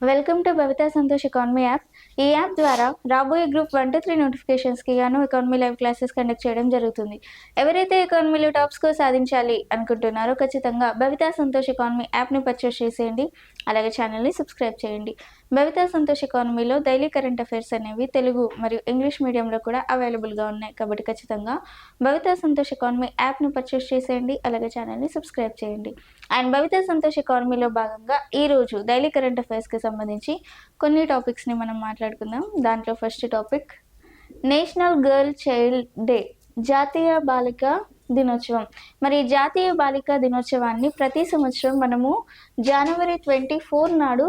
Welcome to Bhavitha Santosh economy app. ఈ app ద్వారా రాబోయే గ్రూప్ 1 to 3 నోటిఫికేషన్స్కి గాను ఎకానమీ లైవ్ క్లాసెస్ కండక్ట్ చేయడం జరుగుతుంది. ఎవరైతే ఎకానమీలో టాప్ స్కోర్ సాధించాలి అనుకుంటున్నారో ఖచ్చితంగా భవితా సంతోష్ ఎకానమీ యాప్ని పర్చేస్ చేసేయండి. అలాగే ఛానల్ని సబ్స్క్రైబ్ చేయండి. భవితా సంతోష్ ఎకానమీలో డైలీ కరెంట్ అఫైర్స్ అనేవి తెలుగు మరియు ఇంగ్లీష్ మీడియంలో కూడా అవైలబుల్గా ఉన్నాయి. కాబట్టి ఖచ్చితంగా భవితా సంతోష్ ఎకానమీ యాప్ని పర్చేస్ చేసేయండి. అలాగే ఛానల్ని సబ్స్క్రైబ్ చేయండి. అండ్ భవితా సంతోష్ ఎకానమీలో భాగంగా ఈరోజు డైలీ కరెంట్ అఫైర్స్కి సంబంధించి కొన్ని టాపిక్స్ని మనం మాట్లాడుకుందాం. దాంట్లో first topic national girl child day, జాతీయ బాలిక దినోత్సవం. మరి జాతీయ బాలికా దినోత్సవాన్ని ప్రతి సంవత్సరం మనము జనవరి 24 నాడు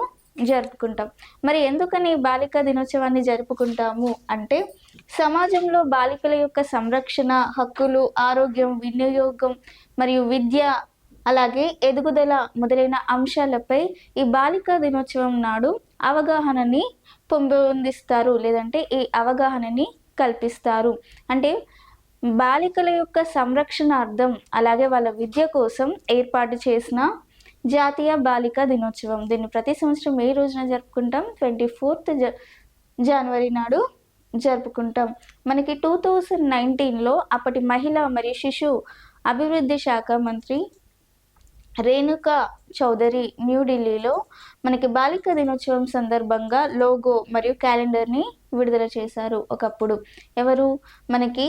జరుపుకుంటాం. మరి ఎందుకని బాలికా దినోత్సవాన్ని జరుపుకుంటాము అంటే సమాజంలో బాలికల యొక్క సంరక్షణ, హక్కులు, ఆరోగ్యం, వినియోగం మరియు విద్య, అలాగే ఎదుగుదల మొదలైన అంశాలపై ఈ బాలికా దినోత్సవం నాడు అవగాహనని పెంపొందిస్తారు, లేదంటే ఈ అవగాహనని కల్పిస్తారు. అంటే బాలికల యొక్క సంరక్షణార్థం అలాగే వాళ్ళ విద్య కోసం ఏర్పాటు చేసిన జాతీయ బాలికా దినోత్సవం. దీన్ని ప్రతి సంవత్సరం ఏ రోజున జరుపుకుంటాం? 24th జనవరి నాడు జరుపుకుంటాం. మనకి 2019లో అప్పటి మహిళా మరియు శిశు అభివృద్ధి శాఖ మంత్రి రేణుకా చౌదరి న్యూఢిల్లీలో మనకి బాలికా దినోత్సవం సందర్భంగా లోగో మరియు క్యాలెండర్ని విడుదల చేశారు. ఒకప్పుడు ఎవరు? మనకి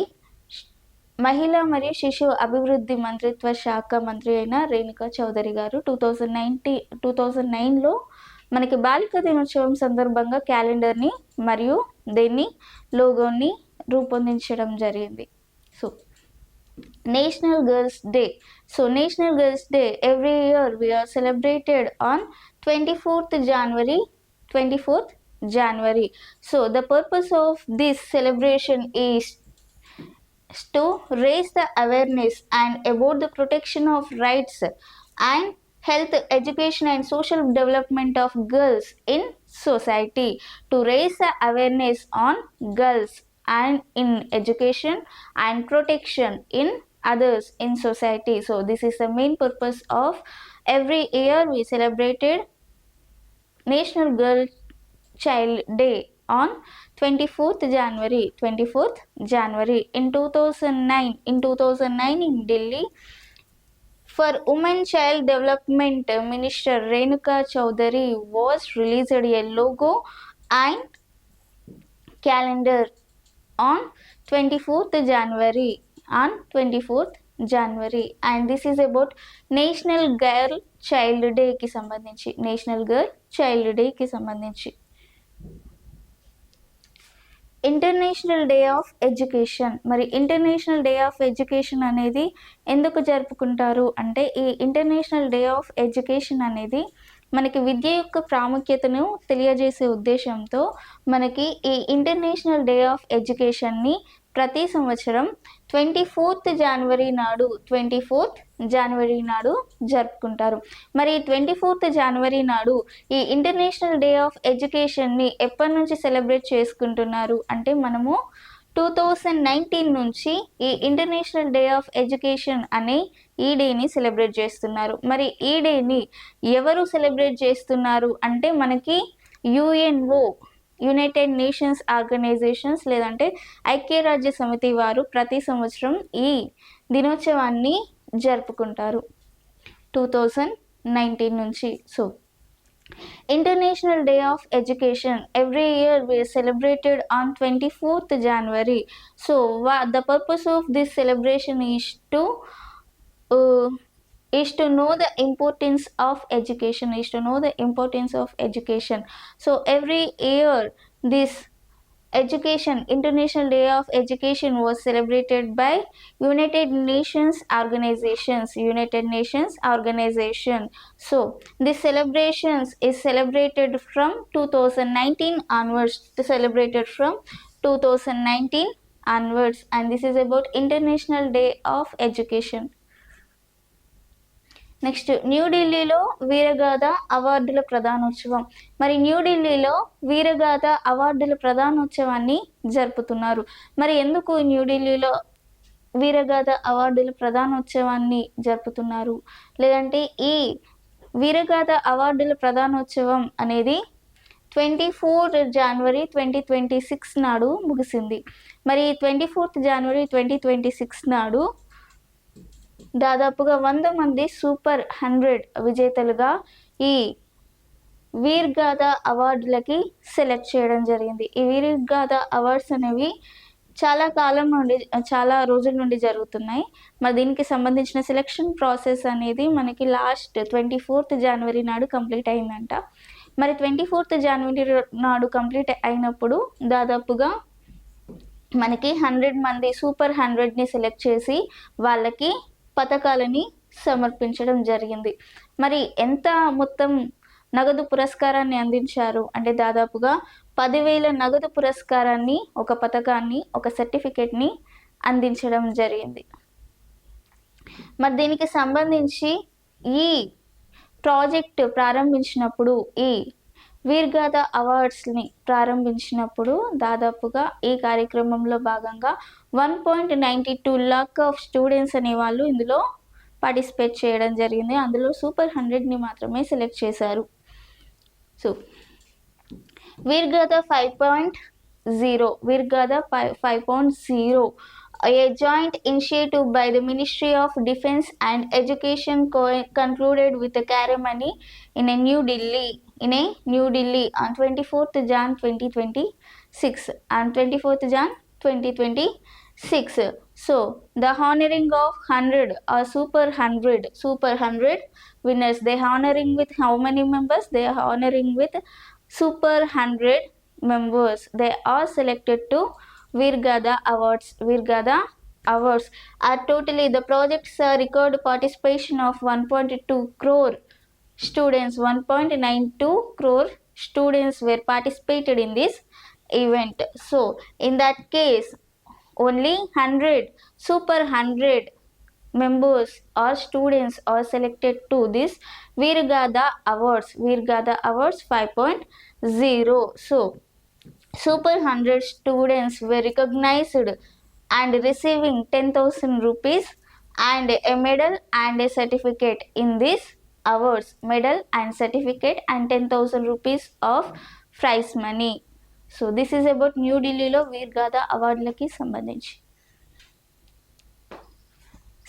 మహిళా మరియు శిశు అభివృద్ధి మంత్రిత్వ శాఖ మంత్రి అయిన రేణుకా చౌదరి గారు 2009లో మనకి బాలికా దినోత్సవం సందర్భంగా క్యాలెండర్ని మరియు దీన్ని లోగోని రూపొందించడం జరిగింది. So National Girls Day. So National Girls Day, every year we are celebrated on 24th January. So the purpose of this celebration is to raise the awareness and about the protection of rights and health, education and social development of girls in society. To raise the awareness on girls and in education and protection in others in society. So this is the main purpose of every year we celebrated National Girl Child Day on 24th January. In 2009 in Delhi, for Women Child Development Minister Renuka Chaudhary was released a logo and calendar on 24th January. And this is about National Girl Child Day ki sambandhinchi. National Girl Child Day ki sambandhinchi. International day of education. మరి international day of education అనేది ఎందుకు జరుపుకుంటారు అంటే ఈ international day of education అనేది మనకి విద్య యొక్క ప్రాముఖ్యతను తెలియజేసే ఉద్దేశంతో మనకి ఈ ఇంటర్నేషనల్ డే ఆఫ్ ఎడ్యుకేషన్ని ప్రతి సంవత్సరం 24th జనవరి నాడు జరుపుకుంటారు. మరి 24th జనవరి నాడు ఈ ఇంటర్నేషనల్ డే ఆఫ్ ఎడ్యుకేషన్ని ఎప్పటి నుంచి సెలబ్రేట్ చేసుకుంటున్నారు అంటే మనము 2019 నుంచి ఈ ఇంటర్నేషనల్ డే ఆఫ్ ఎడ్యుకేషన్ అనే ఈ డేని సెలబ్రేట్ చేస్తున్నారు. మరి ఈ డేని ఎవరు సెలబ్రేట్ చేస్తున్నారు అంటే మనకి యుఎన్ఓ, యునైటెడ్ నేషన్స్ ఆర్గనైజేషన్స్ లేదంటే ఐక్యరాజ్య సమితి వారు ప్రతి సంవత్సరం ఈ దినోత్సవాన్ని జరుపుకుంటారు 2019 నుంచి. So International Day of Education, every year we are celebrated on 24th January. So the purpose of this celebration is to know the importance of education. So every year this International Day of Education was celebrated by United Nations organization. So this celebrations is celebrated from 2019 onwards, and this is about International Day of Education. Next న్యూఢిల్లీలో వీరగాథ అవార్డుల ప్రదానోత్సవం. మరి న్యూఢిల్లీలో వీరగాథ అవార్డుల ప్రదానోత్సవాన్ని జరుపుతున్నారు. మరి ఎందుకు న్యూఢిల్లీలో వీరగాథ అవార్డుల ప్రదానోత్సవాన్ని జరుపుతున్నారు? లేదంటే ఈ వీరగాథ అవార్డుల ప్రదానోత్సవం అనేది 24 జనవరి 2026 నాడు ముగిసింది. మరి 24 జనవరి 2026 నాడు దాదాపుగా 100 మంది సూపర్ 100 విజేతలుగా ఈ వీర్ గాథా అవార్డులకి సెలెక్ట్ చేయడం జరిగింది. ఈ వీర్ గాథా అవార్డ్స్ అనేవి చాలా రోజుల నుండి జరుగుతున్నాయి. మరి దీనికి సంబంధించిన సెలెక్షన్ ప్రాసెస్ అనేది మనకి లాస్ట్ 24 జనవరి నాడు కంప్లీట్ అయిందంట. మరి 24 జనవరి నాడు కంప్లీట్ అయినప్పుడు దాదాపుగా మనకి 100 మంది సూపర్ 100ని సెలెక్ట్ చేసి వాళ్ళకి పథకాలని సమర్పించడం జరిగింది. మరి ఎంత మొత్తం నగదు పురస్కారాన్ని అందించారు అంటే దాదాపుగా 10,000 నగదు పురస్కారాన్ని, ఒక పథకాన్ని, ఒక సర్టిఫికేట్ని అందించడం జరిగింది. మరి దీనికి సంబంధించి ఈ ప్రాజెక్ట్ ప్రారంభించినప్పుడు, ఈ వీర్ గాథా అవార్డ్స్ని ప్రారంభించినప్పుడు దాదాపుగా ఈ కార్యక్రమంలో భాగంగా 1.92 lakh ఆఫ్ స్టూడెంట్స్ అనే వాళ్ళు ఇందులో పార్టిసిపేట్ చేయడం జరిగింది. అందులో సూపర్ 100ని మాత్రమే సెలెక్ట్ చేశారు. So Veer Gatha 5.0, Veer Gatha 5.0, a joint initiative by the Ministry of Defence and Education concluded with a ceremony in New Delhi on 24th Jan 2026 and 24th Jan 2026. So the honoring of 100 or super 100 winners, they honoring with how many members? They are honoring with super 100 members. They are selected to Veer Gada Awards. Veer Gada Awards are totally, the projects record participation of 1.2 crore students. 1.92 crore students were participated in this event. So in that case only 100 super 100 members or students are selected to this Veer Gada Awards. Veer Gada Awards 5.0. So super 100 students were recognized and receiving 10,000 rupees and a medal and a certificate in this awards. Medal and certificate and 10,000 rupees of prize money. So this is about new ఢిల్లీలో వీర్ గాథా అవార్డులకి సంబంధించి.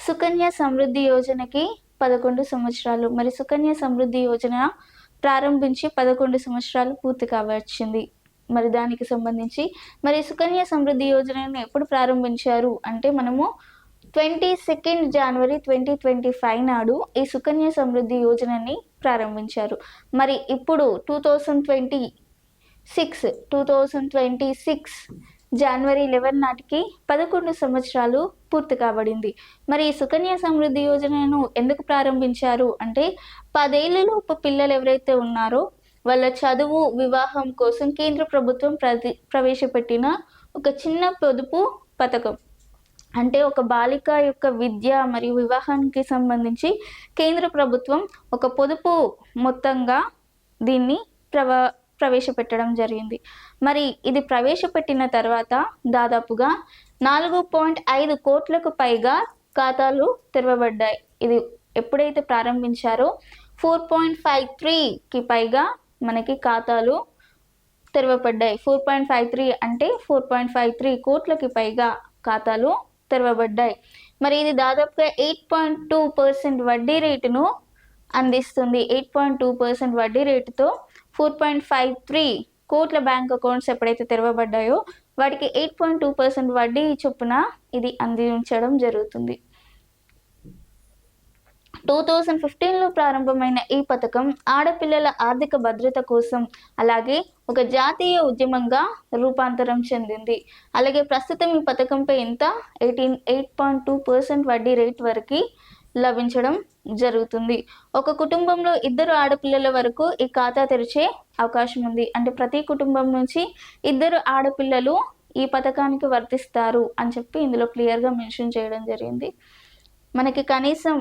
సుకన్య సమృద్ధి యోజనకి 11 సంవత్సరాలు. మరి సుకన్య సమృద్ధి యోజన ప్రారంభించి 11 సంవత్సరాలు పూర్తి కావచ్చింది. మరి దానికి సంబంధించి మరి సుకన్య సమృద్ధి యోజనను ఎప్పుడు ప్రారంభించారు అంటే మనము 22 జనవరి 2025 నాడు ఈ సుకన్య సమృద్ధి యోజనని ప్రారంభించారు. మరి ఇప్పుడు 2026 జనవరి 11 నాటికి 11 సంవత్సరాలు పూర్తి కాబడింది. మరి ఈ సుకన్య సమృద్ధి యోజనను ఎందుకు ప్రారంభించారు అంటే 10 ఏళ్లలోపు పిల్లలు ఎవరైతే ఉన్నారో వాళ్ళ చదువు, వివాహం కోసం కేంద్ర ప్రభుత్వం ప్రవేశపెట్టిన ఒక చిన్న పొదుపు పథకం. అంటే ఒక బాలిక యొక్క విద్య మరియు వివాహానికి సంబంధించి కేంద్ర ప్రభుత్వం ఒక పొదుపు మొత్తంగా దీన్ని ప్రవేశపెట్టడం జరిగింది. మరి ఇది ప్రవేశపెట్టిన తర్వాత దాదాపుగా 4.5 కోట్లకు పైగా ఖాతాలు తెరవబడ్డాయి. ఇది ఎప్పుడైతే ప్రారంభించారో 4.53కి పైగా మనకి ఖాతాలు తెరవబడ్డాయి. 4.53 అంటే 4.53 కోట్లకి పైగా ఖాతాలు తెరవబడ్డాయి. మరి ఇది దాదాపుగా 8.2% వడ్డీ రేటును అందిస్తుంది. 8.2% వడ్డీ రేటుతో 4.53 కోట్ల బ్యాంక్ అకౌంట్స్ ఎప్పుడైతే తెరవబడ్డాయో వాటికి 8.2% వడ్డీ చొప్పున ఇది అందించడం జరుగుతుంది. 2015లో ప్రారంభమైన ఈ పథకం ఆడపిల్లల ఆర్థిక భద్రత కోసం అలాగే ఒక జాతీయ ఉద్యమంగా రూపాంతరం చెందింది. అలాగే ప్రస్తుతం ఈ పథకంపై ఎంత 8.2% వడ్డీ రేట్ వరకు లభించడం జరుగుతుంది. ఒక కుటుంబంలో 2 ఆడపిల్లల వరకు ఈ ఖాతా తెరిచే అవకాశం ఉంది. అంటే ప్రతి కుటుంబం నుంచి 2 ఆడపిల్లలు ఈ పథకానికి వర్తిస్తారు అని చెప్పి ఇందులో క్లియర్గా మెన్షన్ చేయడం జరిగింది. మనకి కనీసం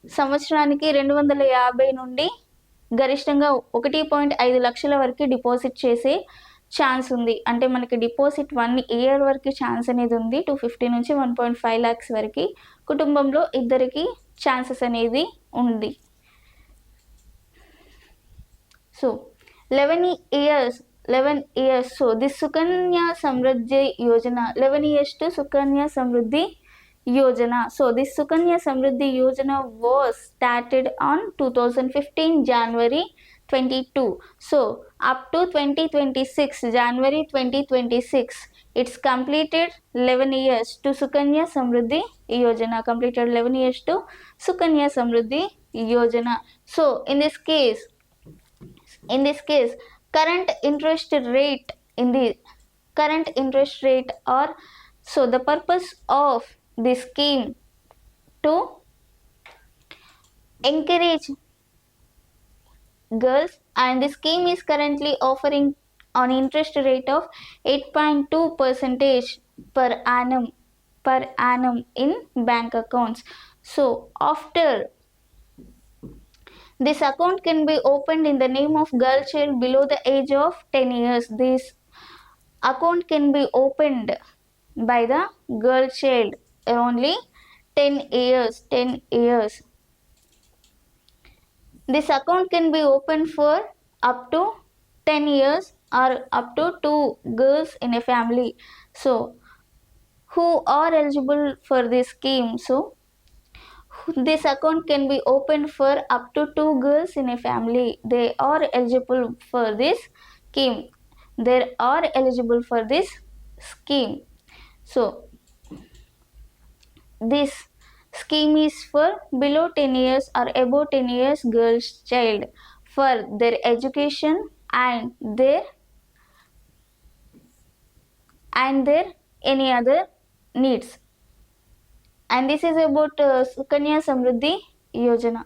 సంవత్సరానికి 250 నుండి గరిష్టంగా 1.5 లక్షల వరకు డిపాజిట్ చేసే ఛాన్స్ ఉంది. అంటే మనకి డిపాజిట్ 1 ఇయర్ వరకు ఛాన్స్ అనేది ఉంది. 250 నుంచి 1.5 lakhs వరకు కుటుంబంలో 2కి ఛాన్సెస్ అనేది ఉంది. So 11 years. So this Sukanya Samruddhi Yojana, 11 years to Sukanya Samruddhi Yojana. So this Sukanya Samruddhi Yojana was started on 2015 January 22. So up to 2026 January 2026, it's completed 11 years to Sukanya Samruddhi Yojana. Completed 11 years to Sukanya Samruddhi Yojana. So in this case, current interest rate or so the purpose of this scheme to encourage girls, and the scheme is currently offering an interest rate of 8.2 percentage per annum in bank accounts. So after this account can be opened in the name of girl child below the age of 10 years. This account can be opened by the girl child only 10 years. This account can be opened for up to 10 years or up to 2 girls in a family. So who are eligible for this scheme? So this account can be opened for up to 2 girls in a family. They are eligible for this scheme. So this scheme is for below 10 years or above 10 years girls child for their education and their any other needs. And this is about Sukanya Samruddhi Yojana.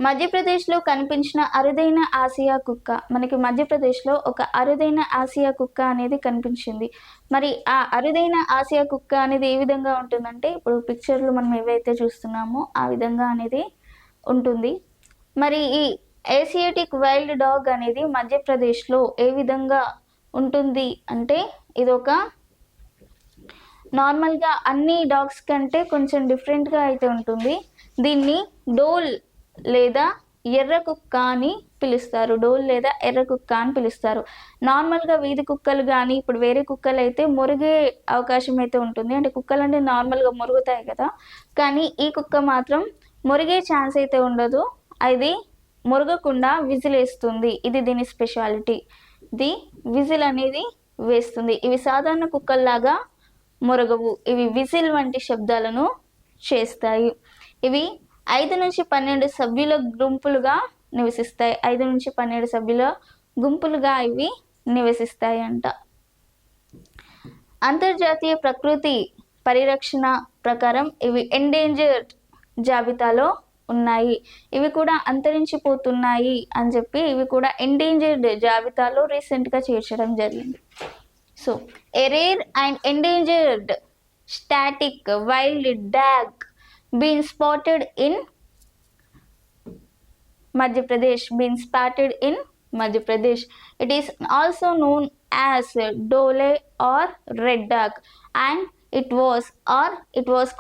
మధ్యప్రదేశ్లో కనిపించిన అరుదైన Asia కుక్క. మనకి మధ్యప్రదేశ్లో ఒక అరుదైన Asia కుక్క అనేది కనిపించింది. మరి ఆ అరుదైన ఆసియా కుక్క అనేది ఏ విధంగా ఉంటుందంటే, ఇప్పుడు పిక్చర్లు మనం ఏవైతే చూస్తున్నామో ఆ విధంగా అనేది ఉంటుంది. మరి ఈ ఏసియాటిక్ వైల్డ్ డాగ్ అనేది మధ్యప్రదేశ్లో ఏ విధంగా ఉంటుంది అంటే, ఇదొక నార్మల్గా అన్ని డాగ్స్ కంటే కొంచెం డిఫరెంట్గా అయితే ఉంటుంది. దీన్ని డోల్ లేదా ఎర్ర కుక్క అని పిలుస్తారు. నార్మల్గా వీధి కుక్కలు కానీ ఇప్పుడు వేరే కుక్కలు అయితే మురిగే అవకాశం అయితే ఉంటుంది. అంటే కుక్కలు అంటే నార్మల్గా మురుగుతాయి కదా, కానీ ఈ కుక్క మాత్రం మురిగే ఛాన్స్ అయితే ఉండదు. అది మురగకుండా విజిల్ వేస్తుంది. ఇది దీని స్పెషాలిటీ. ఇది విజిల్ అనేది వేస్తుంది. ఇవి సాధారణ కుక్కల్లాగా మురగవు. ఇవి విజిల్ వంటి శబ్దాలను చేస్తాయి. ఇవి 5 నుంచి 12 సభ్యుల గుంపులుగా నివసిస్తాయి. 5 నుంచి 12 సభ్యుల గుంపులుగా ఇవి నివసిస్తాయి అంట. అంతర్జాతీయ ప్రకృతి పరిరక్షణ ప్రకారం ఇవి ఎండేంజర్డ్ జాబితాలో ఉన్నాయి. ఇవి కూడా అంతరించిపోతున్నాయి అని చెప్పి ఇవి కూడా ఎండేంజర్డ్ జాబితాలో రీసెంట్గా చేర్చడం జరిగింది. So a rare and endangered static wild dog been spotted in Madhya Pradesh. It is also known as Dole or red dog, and it was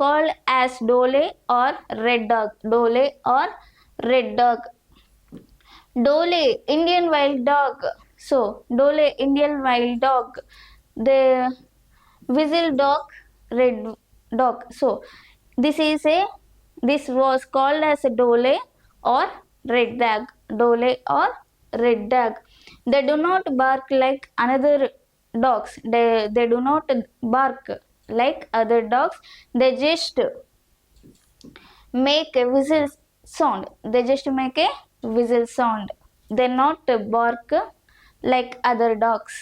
called as Dole or red dog. Dole Indian wild dog. So Dole Indian wild dog, the whistle dog, red dog. So this was called as a Dole or red dog. They do not bark like another dogs. They do not bark like other dogs. They just make a whistle sound. They not bark like other dogs.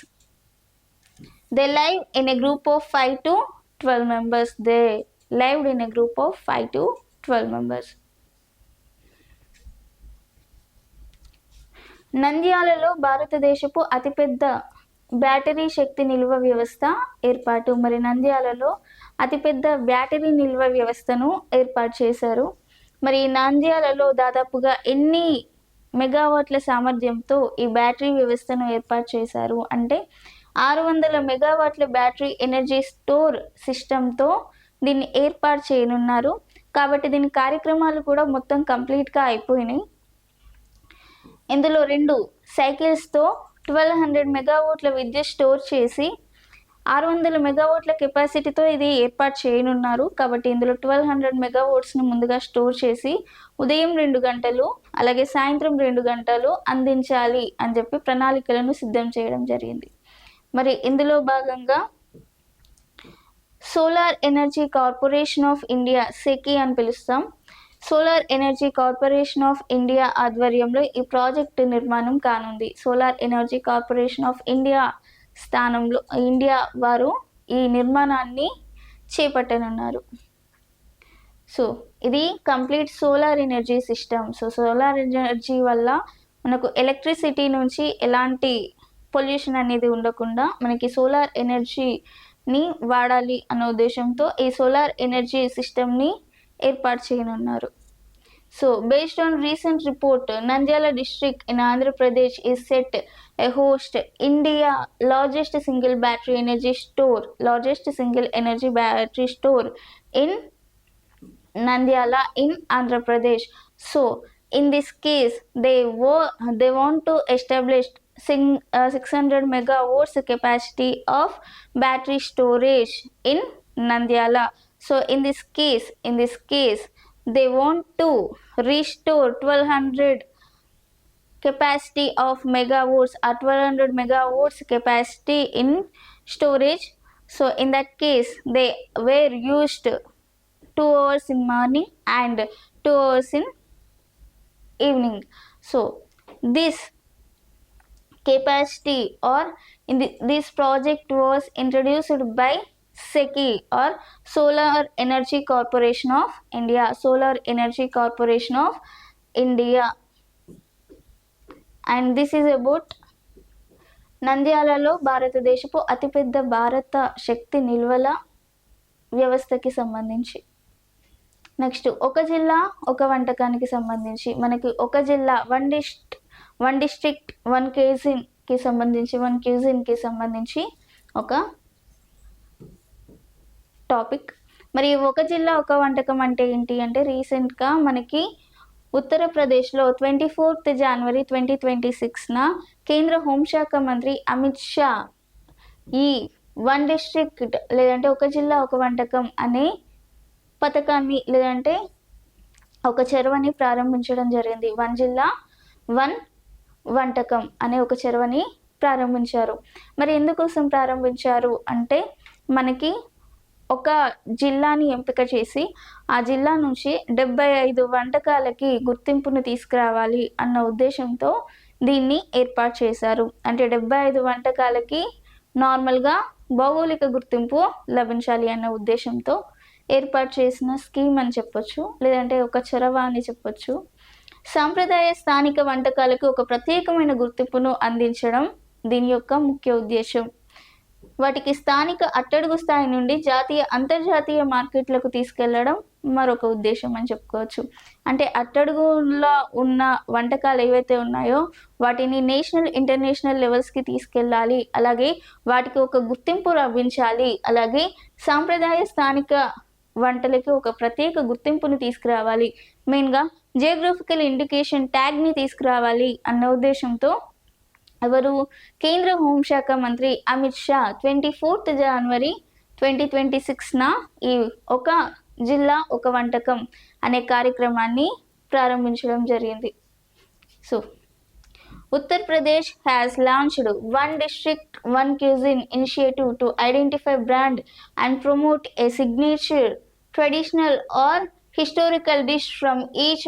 They live in a group of 5 to 12 members. నంద్యాలలో భారతదేశపు అతిపెద్ద battery శక్తి నిల్వ వ్యవస్థ ఏర్పాటు. మరి నంద్యాలలో అతిపెద్ద battery నిల్వ వ్యవస్థను ఏర్పాటు చేశారు. మరి నంద్యాలలో దాదాపుగా ఎన్ని మెగావాట్ల సామర్థ్యంతో ఈ బ్యాటరీ వ్యవస్థను ఏర్పాటు చేశారు అంటే 600 మెగావాట్ల బ్యాటరీ ఎనర్జీ స్టోర్ సిస్టంతో దీన్ని ఏర్పాటు చేయనున్నారు. కాబట్టి దీని కార్యక్రమాలు కూడా మొత్తం కంప్లీట్గా అయిపోయినాయి. ఇందులో 2 సైకిల్స్తో 1200 మెగావాట్ల విద్యుత్ స్టోర్ చేసి 600 మెగావాట్ల కెపాసిటీతో ఇది ఏర్పాటు చేయనున్నారు. కాబట్టి ఇందులో 1200 మెగావాట్స్ని ముందుగా స్టోర్ చేసి ఉదయం 2 గంటలు అలాగే సాయంత్రం 2 గంటలు అందించాలి అని చెప్పి ప్రణాళికలను సిద్ధం చేయడం జరిగింది. మరి ఇందులో భాగంగా solar energy corporation of India, SECI అని పిలుస్తాం, solar energy corporation of India ఆధ్వర్యంలో ఈ ప్రాజెక్టు నిర్మాణం కానుంది. Solar energy corporation of India స్థానంలో ఇండియా వారు ఈ నిర్మాణాన్ని చేపట్టనున్నారు. సో ఇది complete solar energy system. So solar energy వల్ల మనకు ఎలక్ట్రిసిటీ నుంచి ఎలాంటి పొల్యూషన్ అనేది ఉండకుండా మనకి సోలార్ ఎనర్జీని వాడాలి అనే ఉద్దేశంతో ఈ సోలార్ ఎనర్జీ సిస్టమ్ని ఏర్పాటు చేయనున్నారు. So based on recent report, Nandyala district in Andhra Pradesh is set a host India largest single energy store in Nandyala in Andhra Pradesh. So in this case they want to establish 600 megawatts capacity of battery storage in Nandyala. So in this case they want to restore 1200 capacity of megawatts or 1200 megawatts capacity in storage. So in that case they were used 2 hours in morning and 2 hours in evening. So this capacity or this project was introduced by SECI or Solar Energy Corporation of India. Solar Energy Corporation of India. And this is about నంద్యాలలో భారతదేశపు అతిపెద్ద భారత శక్తి నిల్వల వ్యవస్థకి సంబంధించి. Next ఒక జిల్లా ఒక వంటకానికి సంబంధించి మనకి ఒక జిల్లా వన్ డిస్ట్రిక్ట్ వన్ క్యూజిన్కి సంబంధించి ఒక టాపిక్. మరి ఒక జిల్లా ఒక వంటకం అంటే ఏంటి అంటే రీసెంట్గా మనకి ఉత్తరప్రదేశ్లో 24th January 2026న కేంద్ర హోంశాఖ మంత్రి అమిత్ షా ఈ వన్ డిస్ట్రిక్ట్ లేదంటే ఒక జిల్లా ఒక వంటకం అనే పథకాన్ని లేదంటే ఒక చెరువని ప్రారంభించడం జరిగింది. వన్ జిల్లా వన్ వంటకం అనే ఒక చెరువని ప్రారంభించారు. మరి ఎందుకోసం ప్రారంభించారు అంటే మనకి ఒక జిల్లాని ఎంపిక చేసి ఆ జిల్లా నుంచి 75 వంటకాలకి గుర్తింపును తీసుకురావాలి అన్న ఉద్దేశంతో దీన్ని ఏర్పాటు చేశారు. అంటే 75 వంటకాలకి నార్మల్గా భౌగోళిక గుర్తింపు లభించాలి అన్న ఉద్దేశంతో ఏర్పాటు చేసిన స్కీమ్ అని చెప్పొచ్చు, లేదంటే ఒక చొరవ అని చెప్పొచ్చు. సాంప్రదాయ స్థానిక వంటకాలకు ఒక ప్రత్యేకమైన గుర్తింపును అందించడం దీని యొక్క ముఖ్య ఉద్దేశం. వాటికి స్థానిక అట్టడుగు స్థాయి నుండి జాతీయ అంతర్జాతీయ మార్కెట్లకు తీసుకెళ్లడం మరొక ఉద్దేశం అని చెప్పుకోవచ్చు. అంటే అట్టడుగులో ఉన్న వంటకాలు ఏవైతే ఉన్నాయో వాటిని నేషనల్ ఇంటర్నేషనల్ లెవెల్స్కి తీసుకెళ్ళాలి, అలాగే వాటికి ఒక గుర్తింపు లభించాలి, అలాగే సాంప్రదాయ స్థానిక వంటలకి ఒక ప్రత్యేక గుర్తింపును తీసుకురావాలి, మెయిన్గా జియోగ్రఫికల్ ఇండికేషన్ ట్యాగ్ని తీసుకురావాలి అన్న ఉద్దేశంతో ఎవరు కేంద్ర హోంశాఖ మంత్రి అమిత్ షా 24th January 2026న ఈ ఒక జిల్లా ఒక వంటకం అనే కార్యక్రమాన్ని ప్రారంభించడం జరిగింది. So Uttar Pradesh has launched one district one cuisine initiative to identify brand and promote a signature traditional or historical dish from each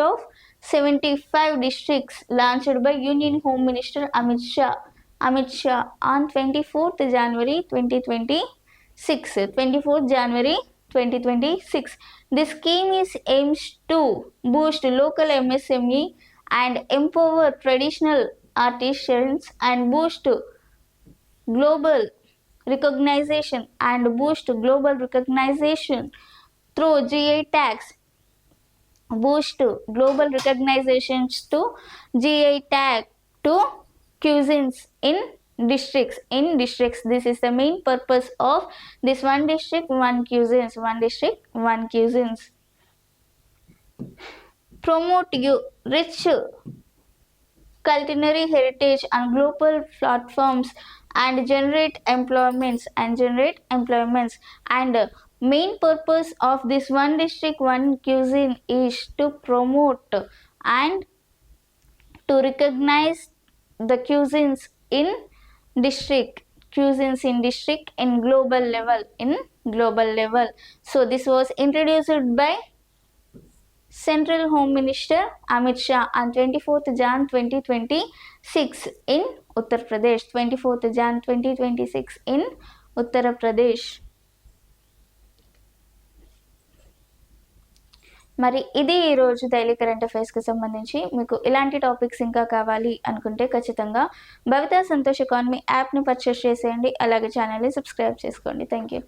of 75 districts launched by Union Home Minister Amit Shah on 24th January 2026. This scheme aims to boost local MSME and empower traditional artisans and boost global recognition through GI tags. Boost global recognitions to GI tag to cuisines in districts. This is the main purpose of this one district one cuisines. Promote rich culinary heritage on global platforms and generate employments. And main purpose of this one district one cuisine is to promote and to recognize the district cuisines in district in global level. So this was introduced by Central Home Minister Amit Shah on 24th Jan 2026 in Uttar Pradesh. 24th Jan 2026 in Uttar Pradesh. మరి ఇది ఈరోజు daily current అఫైర్స్కి సంబంధించి. మీకు ఇలాంటి topics ఇంకా కావాలి అనుకుంటే ఖచ్చితంగా భవితా సంతోష్ ఎకానమీ యాప్ని పర్చేస్ చేసేయండి. అలాగే ఛానల్ని సబ్స్క్రైబ్ చేసుకోండి. Thank you.